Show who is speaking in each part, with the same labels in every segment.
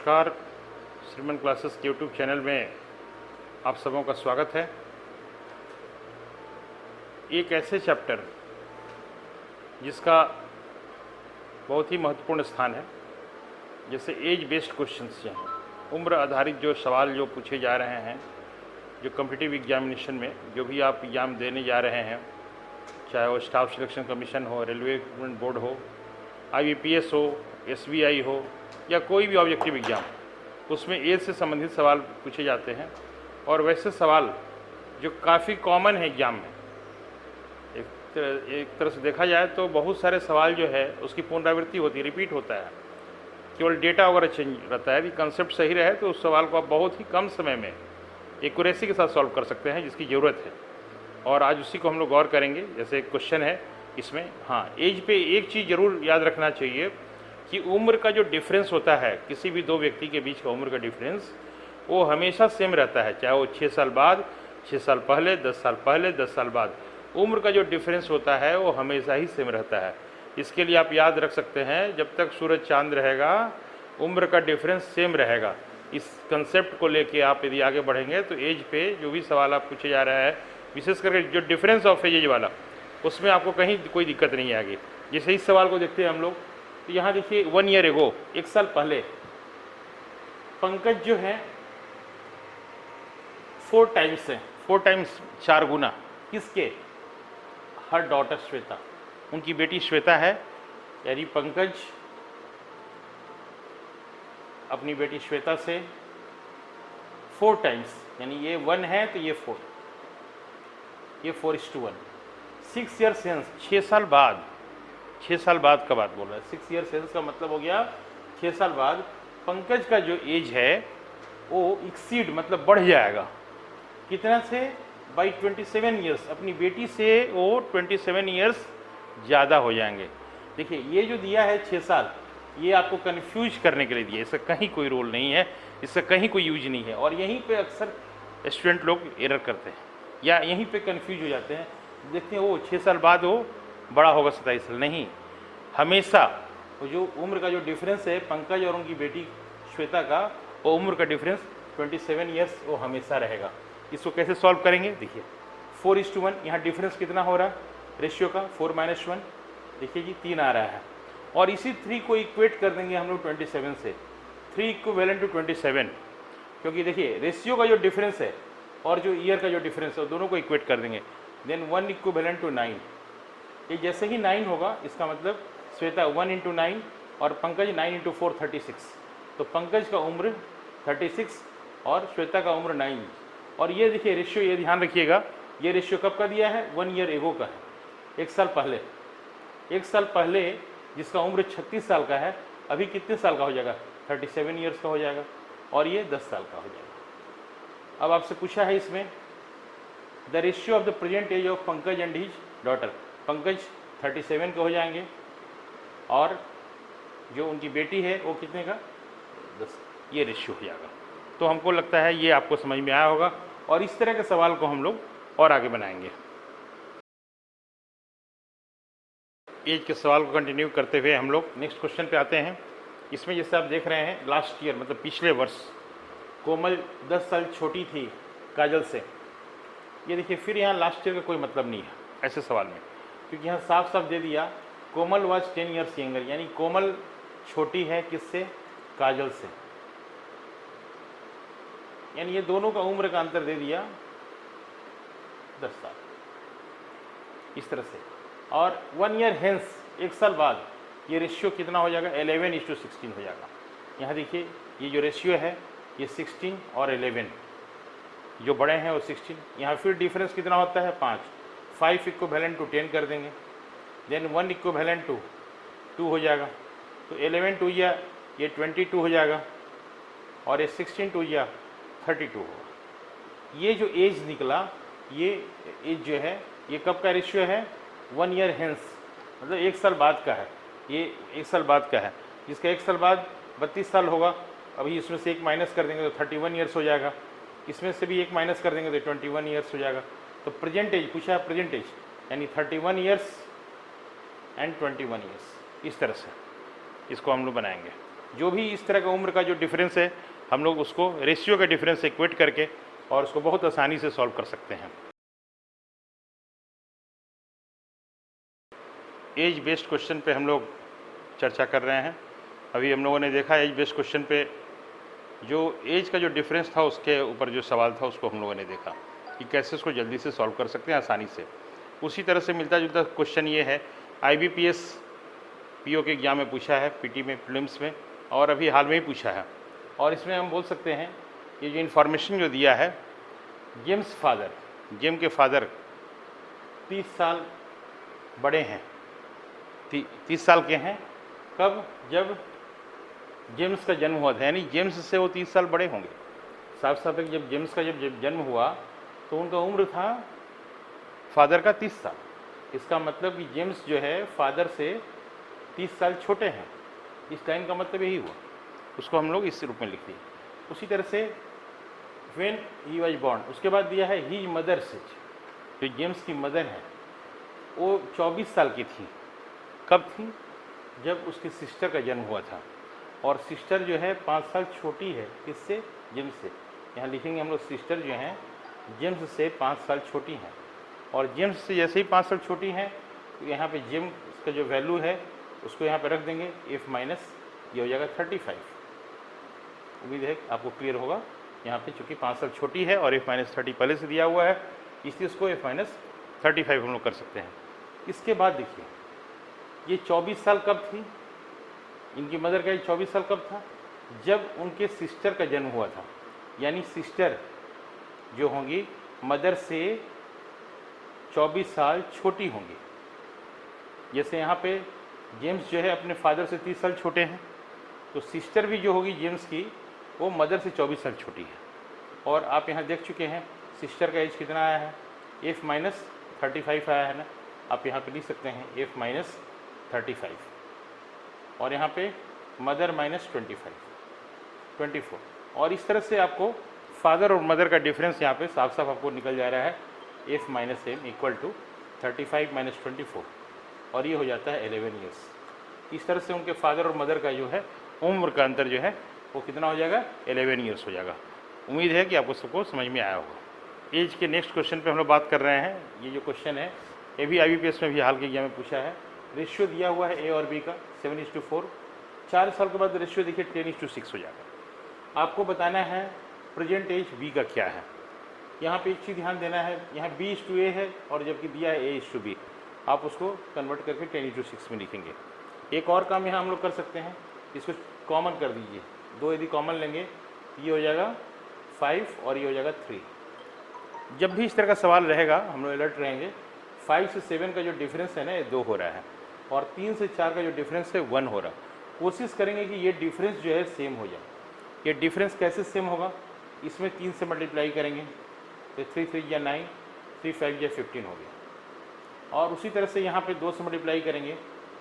Speaker 1: नमस्कार। श्रीमन क्लासेस के YouTube channel में आप सबों का स्वागत है। एक ऐसे चैप्टर जिसका बहुत ही महत्वपूर्ण स्थान है, जैसे एज बेस्ड क्वेश्चंस हैं, उम्र आधारित जो सवाल जो पूछे जा रहे हैं, जो कॉम्पिटिटिव एग्जामिनेशन में जो भी आप एग्ज़ाम देने जा रहे हैं, चाहे वो स्टाफ सिलेक्शन कमीशन हो, रेलवे रिक्रूटमेंट बोर्ड हो, IBPS हो, SBI हो या कोई भी ऑब्जेक्टिव एग्ज़ाम, उसमें एज से संबंधित सवाल पूछे जाते हैं। और वैसे सवाल जो काफ़ी कॉमन है एग्ज़ाम में, एक तरह से देखा जाए तो बहुत सारे सवाल जो है उसकी पुनरावृत्ति होती है, रिपीट होता है, केवल डेटा वगैरह चेंज रहता है। यदि कंसेप्ट सही रहे तो उस सवाल को आप बहुत ही कम समय में एक्यूरेसी के साथ सॉल्व कर सकते हैं, जिसकी ज़रूरत है। और आज उसी को हम लोग गौर करेंगे। जैसे एक क्वेश्चन है इसमें, हाँ, एज पे एक चीज़ ज़रूर याद रखना चाहिए कि उम्र का जो डिफरेंस होता है, किसी भी दो व्यक्ति के बीच का उम्र का डिफरेंस, वो हमेशा सेम रहता है, चाहे वो 6 साल बाद, 6 साल पहले, 10 साल पहले, 10 साल बाद। उम्र का जो डिफरेंस होता है वो हमेशा ही सेम रहता है। इसके लिए आप याद रख सकते हैं, जब तक सूरज चांद रहेगा उम्र का डिफरेंस सेम रहेगा। इस कंसेप्ट को लेके आप यदि आगे बढ़ेंगे तो एज पे जो भी सवाल आप पूछे जा रहा है, विशेष करके जो डिफरेंस ऑफ एज वाला, उसमें आपको कहीं कोई दिक्कत नहीं आएगी। जैसे इस सवाल को देखते हैं हम लोग, तो यहाँ देखिए 1 ईयर एगो, 1 साल पहले पंकज जो है 4 टाइम्स है, 4 टाइम्स 4 गुना किसके? हर डॉटर श्वेता, उनकी बेटी श्वेता है, यानी पंकज अपनी बेटी श्वेता से 4 टाइम्स, यानी ये 1 है तो ये 4, ये 4:1। 6 ईयर सेंस, 6 साल बाद, 6 साल बाद का बात बोल रहा है। 6 ईयर सेंस का मतलब हो गया 6 साल बाद पंकज का जो एज है वो एक्सीड, मतलब बढ़ जाएगा, कितना से? By 27 years. अपनी बेटी से वो 27 ईयर्स ज़्यादा हो जाएंगे। देखिए ये जो दिया है 6 साल, ये आपको कन्फ्यूज करने के लिए दिया है, इसका कहीं कोई रोल नहीं है, इसका कहीं कोई यूज नहीं है। और यहीं पे अक्सर स्टूडेंट लोग एरर करते हैं या यहीं पे कन्फ्यूज हो जाते हैं। देखते हैं वो 6 साल बाद वो बड़ा होगा 27 साल, नहीं, हमेशा वो जो उम्र का जो डिफरेंस है पंकज और उनकी बेटी श्वेता का, वो उम्र का डिफरेंस 27 ईयर्स वो हमेशा रहेगा। इसको कैसे सॉल्व करेंगे? देखिए 4:1, यहाँ डिफरेंस कितना हो रहा है रेशियो का? 4 - 1, देखिए जी 3 आ रहा है। और इसी 3 को इक्वेट कर देंगे हम लोग 27 से, 3 इक्विवेलेंट टू 27, क्योंकि देखिए रेशियो का जो डिफरेंस है और जो ईयर का जो डिफरेंस है दोनों को इक्वेट कर देंगे। देन 1 इक्विवेलेंट टू 9, ये जैसे ही 9 होगा इसका मतलब श्वेता 1 × 9 और पंकज 9 × 4 36। तो पंकज का उम्र 36 और श्वेता का उम्र 9। और ये देखिए रेशियो, ये ध्यान रखिएगा, ये रेशियो कब का दिया है? 1 ईयर एगो का है, 1 साल पहले। 1 साल पहले जिसका उम्र 36 साल का है, अभी कितने साल का हो जाएगा? 37 ईयर्स का हो जाएगा, और ये 10 साल का हो जाएगा। अब आपसे पूछा है इसमें the ratio of the present age of Pankaj and his daughter. Pankaj 37 के हो जाएंगे और जो उनकी बेटी है वो कितने का? 10। ये रेशियो हो जाएगा। तो हमको लगता है ये आपको समझ में आया होगा, और इस तरह के सवाल को हम लोग और आगे बनाएंगे। एज के सवाल को कंटिन्यू करते हुए हम लोग नेक्स्ट क्वेश्चन पे आते हैं। इसमें जैसे आप देख रहे हैं, लास्ट ईयर मतलब पिछले वर्ष कोमल 10 साल छोटी थी काजल से। ये देखिए फिर यहाँ लास्ट ईयर का कोई मतलब नहीं है ऐसे सवाल में, क्योंकि यहाँ साफ साफ दे दिया कोमल वाज 10 ईयर्स यंगर, यानी कोमल छोटी है किससे? काजल से, यानी ये दोनों का उम्र का अंतर दे दिया 10 साल, इस तरह से। और 1 ईयर हेंस, 1 साल बाद, ये रेशियो कितना हो जाएगा? 11:16 हो जाएगा। यहाँ देखिए ये जो रेशियो है ये 16 और 11, जो बड़े हैं वो 16। यहाँ फिर डिफरेंस कितना होता है? 5। 5 इक्विवेलेंट टू 10 कर देंगे, देन 1 इक्विवेलेंट टू 2 हो जाएगा। तो 11 2 या ये 22 हो जाएगा, और ये 16 2 या 32 होगा। ये जो एज निकला, ये एज जो है ये कब का रेशियो है? 1 ईयर हेंस, मतलब 1 साल बाद का है। ये 1 साल बाद का है, जिसका 1 साल बाद 32 साल होगा। अभी इसमें से 1 माइनस कर देंगे तो 31 ईयर्स हो जाएगा, इसमें से भी 1 माइनस कर देंगे तो 21 ईयर्स हो जाएगा। तो प्रेजेंट एज पूछा है, प्रेजेंट एज यानी 31 ईयर्स एंड 21 ईयर्स, इस तरह से इसको हम लोग बनाएंगे। जो भी इस तरह का उम्र का जो डिफरेंस है, हम लोग उसको रेशियो का डिफरेंस से इक्वेट करके और उसको बहुत आसानी से सॉल्व कर सकते हैं। एज बेस्ड क्वेश्चन पे हम लोग चर्चा कर रहे हैं। अभी हम लोगों ने देखा एज बेस्ड क्वेश्चन पे जो एज का जो डिफरेंस था उसके ऊपर जो सवाल था उसको हम लोगों ने देखा कि कैसे उसको जल्दी से सॉल्व कर सकते हैं आसानी से। उसी तरह से मिलता जुलता क्वेश्चन ये है, IBPS PO के एग्जाम में पूछा है, PT में, प्रीलिम्स में, और अभी हाल में ही पूछा है। और इसमें हम बोल सकते हैं ये जो इन्फॉर्मेशन जो दिया है, जेम के फादर 30 साल बड़े हैं, 30 साल के हैं। कब? जब जेम्स का जन्म हुआ था, यानी जेम्स से वो 30 साल बड़े होंगे। साफ साफ है कि जब जेम्स का जब जन्म हुआ तो उनका उम्र था फादर का 30 साल। इसका मतलब कि जेम्स जो है फादर से 30 साल छोटे हैं। इस लाइन का मतलब यही हुआ, उसको हम लोग इस रूप में लिख दिए। उसी तरह से व्हेन ही वाज बॉर्न, उसके बाद दिया है ही मदर से, जो जेम्स की मदर है वो 24 साल की थी। कब थी? जब उसकी सिस्टर का जन्म हुआ था। और सिस्टर जो है 5 साल छोटी है, किससे? जेम्स से। यहाँ लिखेंगे हम लोग सिस्टर जो हैं जेम्स से 5 साल छोटी हैं। और जेम्स से जैसे ही 5 साल छोटी हैं तो यहाँ पे जेम्स का जो वैल्यू है उसको यहाँ पे रख देंगे F माइनस, ये हो जाएगा 35। उम्मीद है आपको क्लियर होगा। यहाँ पे चूँकि 5 साल छोटी है और F माइनस 30 पहले से दिया हुआ है, इसलिए उसको F माइनस 35 हम लोग कर सकते हैं। इसके बाद देखिए ये 24 साल कब थी? इनकी मदर का एज 24 साल कब था? जब उनके सिस्टर का जन्म हुआ था। यानी सिस्टर जो होंगी मदर से 24 साल छोटी होंगी। जैसे यहाँ पे जेम्स जो है अपने फादर से 30 साल छोटे हैं, तो सिस्टर भी जो होगी जेम्स की वो मदर से 24 साल छोटी है। और आप यहाँ देख चुके हैं सिस्टर का एज कितना आया है? F माइनस 35 आया है ना। आप यहाँ पे लिख सकते हैं F माइनस 35 और यहाँ पे मदर माइनस 24। और इस तरह से आपको फादर और मदर का डिफरेंस यहाँ पे साफ साफ आपको निकल जा रहा है। F minus M equal to 35 minus 24 और ये हो जाता है 11 ईयर्स। इस तरह से उनके फादर और मदर का जो है उम्र का अंतर जो है वो कितना हो जाएगा? 11 ईयर्स हो जाएगा। उम्मीद है कि आपको सबको समझ में आया होगा। एज के नेक्स्ट क्वेश्चन पे हम लोग बात कर रहे हैं। ये जो क्वेश्चन है ये भी IBPS में भी हाल के एग्जाम में पूछा है। रेशियो दिया हुआ है A और B का 7:4। 4 साल के बाद रेशियो देखिए 10:6 हो जाएगा। आपको बताना है प्रेजेंट एज B का क्या है। यहाँ पे एक चीज़ ध्यान देना है, यहाँ B:A है और जबकि दिया है A:B, आप उसको कन्वर्ट करके 10:6 में लिखेंगे। एक और काम यहाँ हम लोग कर सकते हैं, इसको कॉमन कर दीजिए। 2 यदि कॉमन लेंगे ये हो जाएगा 5 और ये हो जाएगा 3। जब भी इस तरह का सवाल रहेगा हम लोग अलर्ट रहेंगे। 5 से 7 का जो डिफरेंस है ना ये 2 हो रहा है और 3 से 4 का जो डिफरेंस है 1 हो रहा है। कोशिश करेंगे कि ये डिफरेंस जो है सेम हो जाए। ये डिफरेंस कैसे सेम होगा? इसमें 3 से मल्टीप्लाई करेंगे तो 3 3 या 9, 3 5 या 15 हो गया। और उसी तरह से यहाँ पे 2 से मल्टीप्लाई करेंगे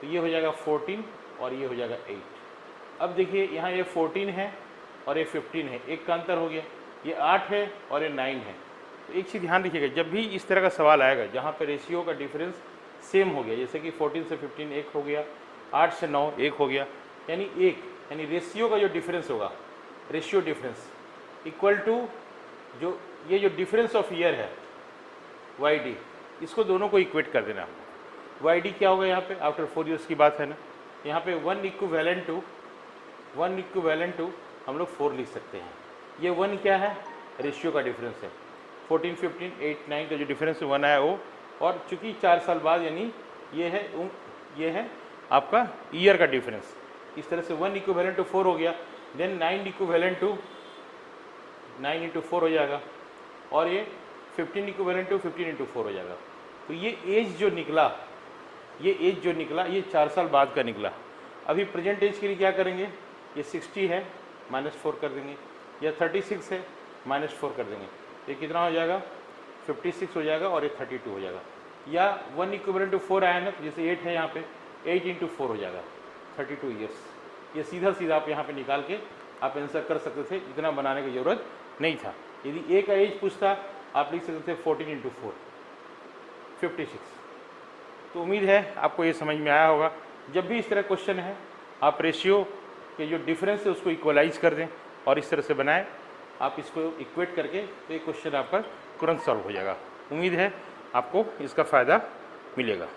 Speaker 1: तो ये हो जाएगा 14 और ये हो जाएगा 8। अब देखिए यहाँ ये 14 है और ये 15 है, एक का अंतर हो गया। ये 8 है और ये 9 है। तो एक चीज़ ध्यान रखिएगा, जब भी इस तरह का सवाल आएगा जहाँ पे रेशियो का डिफरेंस सेम हो गया, जैसे कि 14 से 15 1 हो गया, 8 से 9 1 हो गया, यानी 1, यानी रेशियो का जो डिफरेंस होगा, रेशियो डिफरेंस इक्वल टू जो ये जो डिफरेंस ऑफ ईयर है YD, इसको दोनों को इक्वेट कर देना हमको। YD क्या होगा यहाँ पे? आफ्टर 4 ईयर्स की बात है ना। यहाँ पे 1 इक्विवेलेंट टू हम लोग 4 लिख सकते हैं। ये 1 क्या है? रेशियो का डिफरेंस है। 14 15 8 9 का जो डिफरेंस 1 आया वो, और चूंकि 4 साल बाद यानी ये है आपका ईयर का डिफरेंस। इस तरह से 1 इक्विवेलेंट टू 4 हो गया। देन 9 इक्विवेलेंट टू 9 इंटू 4 हो जाएगा और ये 15 इक्विवेलेंट टू 15 इंटू 4 हो जाएगा। तो ये एज जो निकला ये 4 साल बाद का निकला। अभी प्रेजेंट एज के लिए क्या करेंगे? ये 60 है -4 कर देंगे, या 36 है -4 कर देंगे। ये कितना हो जाएगा? 56 हो जाएगा और ये 32 हो जाएगा। या 1 इक्विवेलेंट टू 4 आया ना, तो जैसे 8 है यहाँ पे 8 इंटू 4 हो जाएगा 32 ईयर्स। ये सीधा आप यहाँ पे निकाल के आप आंसर कर सकते थे, इतना बनाने की ज़रूरत नहीं था। यदि ए का एज पूछता आप लिख सकते थे 14 इंटू 4 56। तो उम्मीद है आपको ये समझ में आया होगा। जब भी इस तरह क्वेश्चन है आप रेशियो कि जो डिफरेंस है उसको इक्वलाइज कर दें और इस तरह से बनाएं। आप इसको इक्वेट करके तो ये क्वेश्चन आपका तुरंत सॉल्व हो जाएगा। उम्मीद है आपको इसका फ़ायदा मिलेगा।